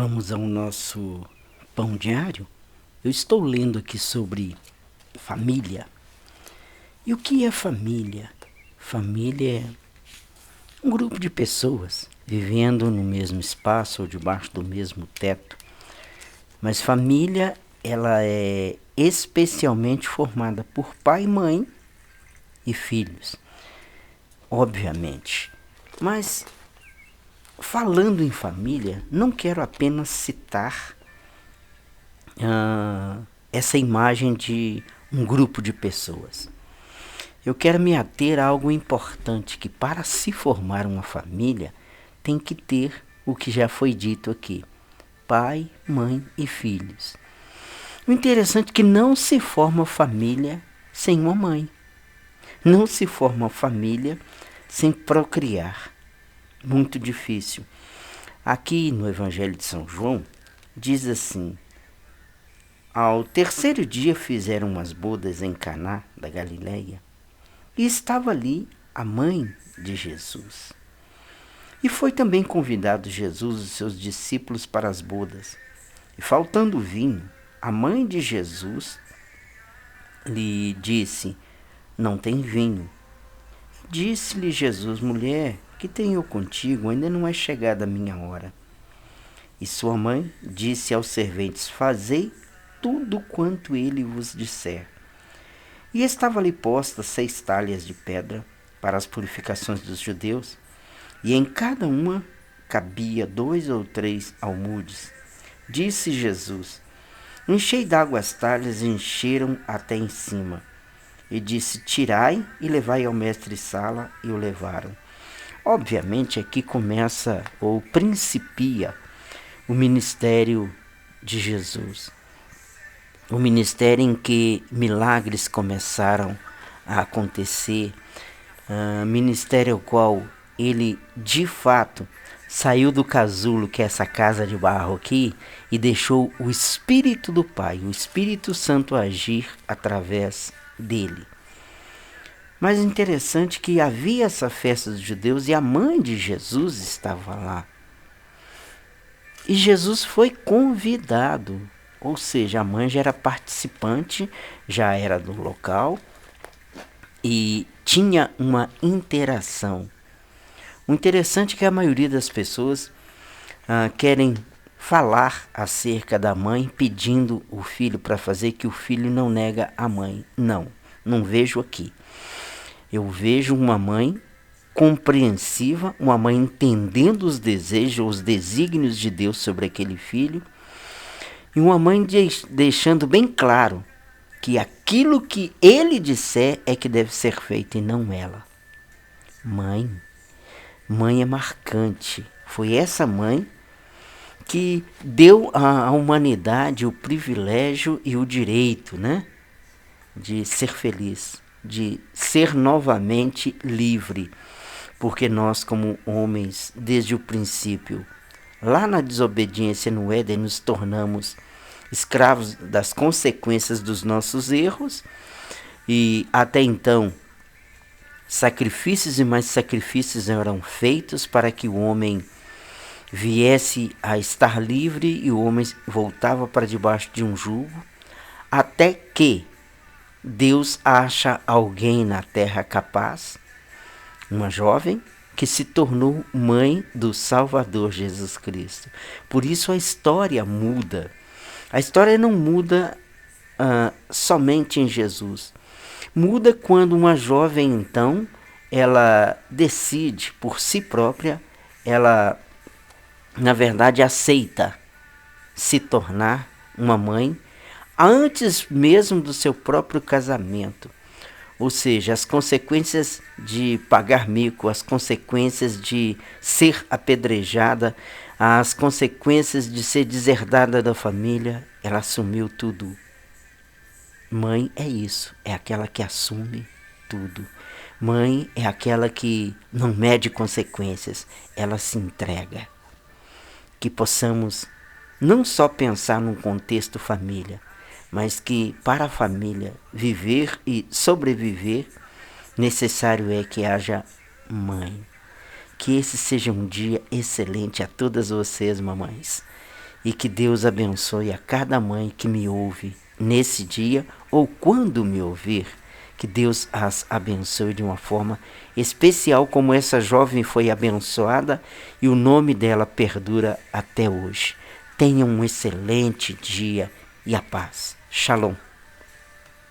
Vamos ao nosso pão diário. Eu estou lendo aqui sobre família. E o que é família? Família é um grupo de pessoas vivendo no mesmo espaço ou debaixo do mesmo teto. Mas família, ela é especialmente formada por pai, mãe e filhos, obviamente. Mas falando em família, não quero apenas citar essa imagem de um grupo de pessoas. Eu quero me ater a algo importante, que para se formar uma família, tem que ter o que já foi dito aqui: pai, mãe e filhos. O interessante é que não se forma família sem uma mãe. Não se forma família sem procriar. Muito difícil. Aqui no Evangelho de São João, diz assim: ao terceiro dia fizeram umas bodas em Caná da Galileia, e estava ali a mãe de Jesus. E foi também convidado Jesus e seus discípulos para as bodas. E faltando vinho, a mãe de Jesus lhe disse: não tem vinho. Disse-lhe Jesus: mulher, que tenho eu contigo? Ainda não é chegada a minha hora. E sua mãe disse aos serventes: fazei tudo quanto ele vos disser. E estava ali posta 6 talhas de pedra para as purificações dos judeus, e em cada uma cabia 2 ou 3 almudes. Disse Jesus: enchei d'água as talhas, e encheram até em cima. E disse: tirai e levai ao mestre-sala, e o levaram. Obviamente aqui começa ou principia o ministério de Jesus. O ministério em que milagres começaram a acontecer, ministério ao qual ele de fato saiu do casulo, que é essa casa de barro aqui, e deixou o Espírito do Pai, o Espírito Santo agir através dele. Mas interessante que havia essa festa dos judeus e a mãe de Jesus estava lá. E Jesus foi convidado, ou seja, a mãe já era participante, já era do local e tinha uma interação. O interessante é que a maioria das pessoas querem falar acerca da mãe, pedindo o filho para fazer, que o filho não nega a mãe. Não vejo aqui. Eu vejo uma mãe compreensiva, uma mãe entendendo os desejos, os desígnios de Deus sobre aquele filho, e uma mãe deixando bem claro que aquilo que ele disser é que deve ser feito e não ela. Mãe é marcante. Foi essa mãe que deu à humanidade o privilégio e o direito, de ser feliz, de ser novamente livre. Porque nós, como homens, desde o princípio, lá na desobediência no Éden, nos tornamos escravos das consequências dos nossos erros, e até então sacrifícios e mais sacrifícios eram feitos para que o homem viesse a estar livre, e o homem voltava para debaixo de um jugo, até que Deus acha alguém na terra capaz, uma jovem, que se tornou mãe do Salvador Jesus Cristo. Por isso a história muda. A história não muda somente em Jesus. Muda quando uma jovem, então, ela decide por si própria, ela, na verdade, aceita se tornar uma mãe antes mesmo do seu próprio casamento. Ou seja, as consequências de pagar mico, as consequências de ser apedrejada, as consequências de ser deserdada da família, ela assumiu tudo. Mãe é isso, é aquela que assume tudo. Mãe é aquela que não mede consequências, ela se entrega. Que possamos não só pensar num contexto família, mas que para a família viver e sobreviver, necessário é que haja mãe. Que esse seja um dia excelente a todas vocês, mamães. e que Deus abençoe a cada mãe que me ouve nesse dia ou quando me ouvir. Que Deus as abençoe de uma forma especial, como essa jovem foi abençoada e o nome dela perdura até hoje. Tenham um excelente dia e a paz. Shalom.